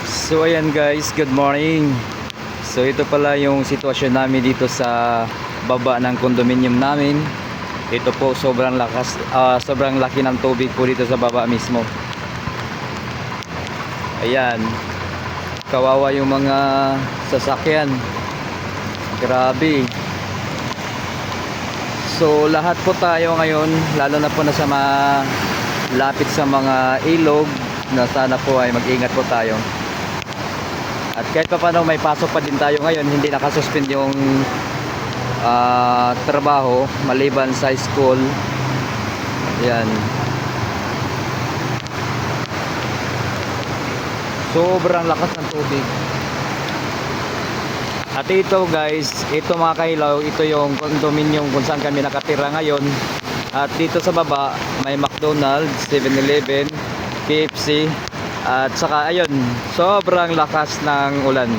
So ayan guys, good morning. So ito pala yung sitwasyon namin dito sa baba ng condominium namin. Ito po sobrang lakas, sobrang laki ng tubig po dito sa baba mismo. Ayan, kawawa yung mga sasakyan. Grabe. So lahat po tayo ngayon, lalo na po na sa malapit sa mga ilog, na sana po ay mag-ingat po tayo. At kahit pa paano may pasok pa din tayo ngayon, hindi nakasuspend yung trabaho maliban sa school. Yan. Sobrang lakas ng tubig. At ito guys, ito mga kahilaw, ito yung condominium kung saan kami nakatira ngayon. At dito sa baba may McDonald's, 7-Eleven, KFC. At saka ayun, sobrang lakas ng ulan.